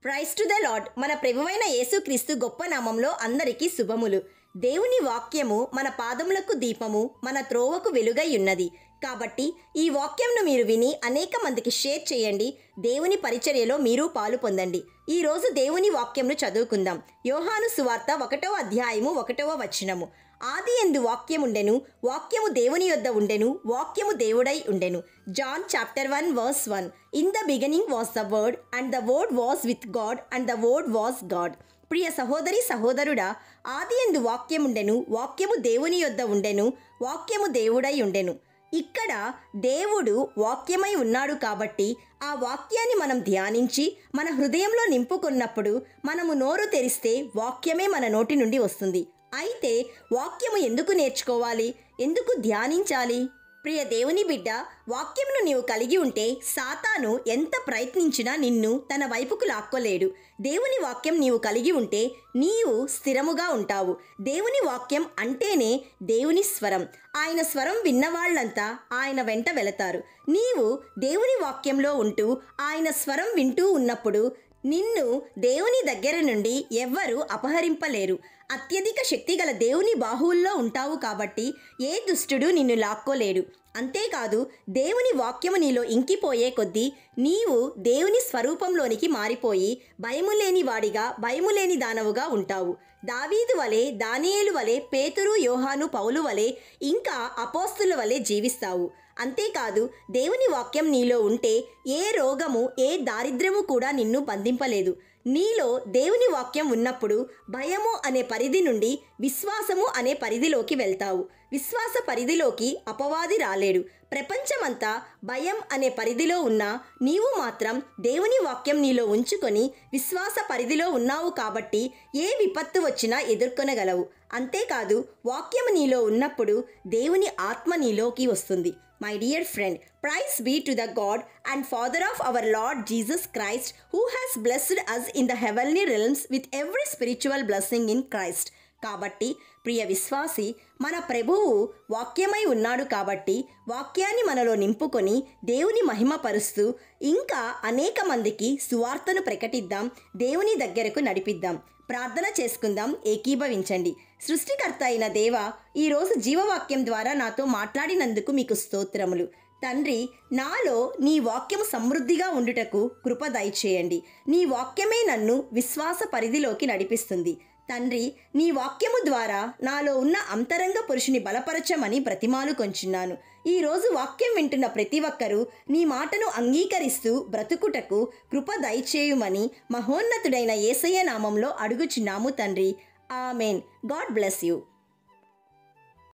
Praise to the lord. మన ప్రభువైన యేసుక్రీస్తు గొప్ప నామంలో అందరికీ శుభములు. దేవుని వాక్యము మన పాదములకు దీపము, మన త్రోవకు వెలుగై ఉన్నది. కాబట్టి ఈ వాక్యంను మీరు విని అనేక మందికి షేర్ చేయండి. దేవుని పరిచర్యలో మీరు పాలు పొందండి. ఈరోజు దేవుని వాక్యంను చదువుకుందాం. యోహాను సువార్త 1వ అధ్యాయము 1వ వచనము. ఆదియందు వాక్యముండెను, వాక్యము దేవుని యొద్ద ఉండెను, వాక్యము దేవుడై ఉండెను. John chapter 1 verse 1. In the beginning was the word, and the word was with God, and the word was God. ప్రియ సహోదరి సహోదరుడా, ఆదియందు వాక్యముండెను, వాక్యము దేవుని యొద్ద ఉండెను, వాక్యము దేవుడై ఉండెను. ఇక్కడ దేవుడు వాక్యమై ఉన్నాడు కాబట్టి ఆ వాక్యాన్ని మనం ధ్యానించి మన హృదయంలో నింపుకున్నప్పుడు మనము నోరు తెరిస్తే వాక్యమే మన నోటి నుండి వస్తుంది. అయితే వాక్యము ఎందుకు నేర్చుకోవాలి, ఎందుకు ధ్యానించాలి? ప్రియ దేవుని బిడ్డ, వాక్యమును నీవు కలిగి ఉంటే సాతాను ఎంత ప్రయత్నించినా నిన్ను తన వైపుకు లాక్కోలేడు. దేవుని వాక్యం నీవు కలిగి ఉంటే నీవు స్థిరముగా ఉంటావు. దేవుని వాక్యం అంటేనే దేవుని స్వరం. ఆయన స్వరం విన్నవాళ్లంతా ఆయన వెంట వెళతారు. నీవు దేవుని వాక్యంలో ఉంటూ ఆయన స్వరం వింటూ ఉన్నప్పుడు నిన్ను దేవుని దగ్గర నుండి ఎవ్వరూ అపహరింపలేరు. అత్యధిక శక్తిగల దేవుని బాహువుల్లో ఉంటావు కాబట్టి ఏ దుష్టుడు నిన్ను లాక్కోలేడు. అంతేకాదు, దేవుని వాక్యము నీలో ఇంకిపోయే కొద్దీ నీవు దేవుని స్వరూపంలోనికి మారిపోయి భయము లేని వాడిగా, భయము లేని దానవుగా ఉంటావు. దావీదు వలె, దానియేలు వలె, పేతురు, యోహాను, పౌలు వలె, ఇంకా అపోస్తుల వలె జీవిస్తావు. అంతేకాదు, దేవుని వాక్యం నీలో ఉంటే ఏ రోగము, ఏ దారిద్ర్యము కూడా నిన్ను బంధింపలేదు. నీలో దేవుని వాక్యం ఉన్నప్పుడు భయము అనే పరిధి నుండి విశ్వాసము అనే పరిధిలోకి వెళ్తావు. విశ్వాస పరిధిలోకి అపవాది రాలేడు. ప్రపంచమంతా భయం అనే పరిధిలో ఉన్నా నీవు మాత్రం దేవుని వాక్యం నీలో ఉంచుకొని విశ్వాస పరిధిలో ఉన్నావు కాబట్టి ఏ విపత్తు వచ్చినా ఎదుర్కొనగలవు. అంతేకాదు, వాక్యము నీలో ఉన్నప్పుడు దేవుని ఆత్మ నీలోకి వస్తుంది. My dear friend, praise be to the God and Father of our Lord Jesus Christ, who has blessed us in the heavenly realms with every spiritual blessing in Christ. కాబట్టి ప్రియ విశ్వాసి, మన ప్రభువు వాక్యమై ఉన్నాడు కాబట్టి వాక్యాన్ని మనలో నింపుకొని దేవుని మహిమపరుస్తూ ఇంకా అనేక మందికి సువార్తను ప్రకటిద్దాం, దేవుని దగ్గరకు నడిపిద్దాం. ప్రార్థన చేసుకుందాం, ఏకీభవించండి. సృష్టికర్త అయిన దేవా, ఈరోజు జీవవాక్యం ద్వారా నాతో మాట్లాడినందుకు మీకు స్తోత్రములు. తండ్రి, నాలో నీ వాక్యము సమృద్ధిగా ఉండుటకు కృప దయచేయండి. నీ వాక్యమే నన్ను విశ్వాస పరిధిలోకి నడిపిస్తుంది. తండ్రి, నీ వాక్యము ద్వారా నాలో ఉన్న అంతరంగ పురుషుని బలపరచమని బ్రతిమాలు కొంచున్నాను. ఈరోజు వాక్యం వింటున్న ప్రతి ఒక్కరూ నీ మాటను అంగీకరిస్తూ బ్రతుకుటకు కృప దయచేయుమని మహోన్నతుడైన యేసయ్య నామంలో అడుగుచున్నాము తండ్రి. ఆమెన్. God bless you.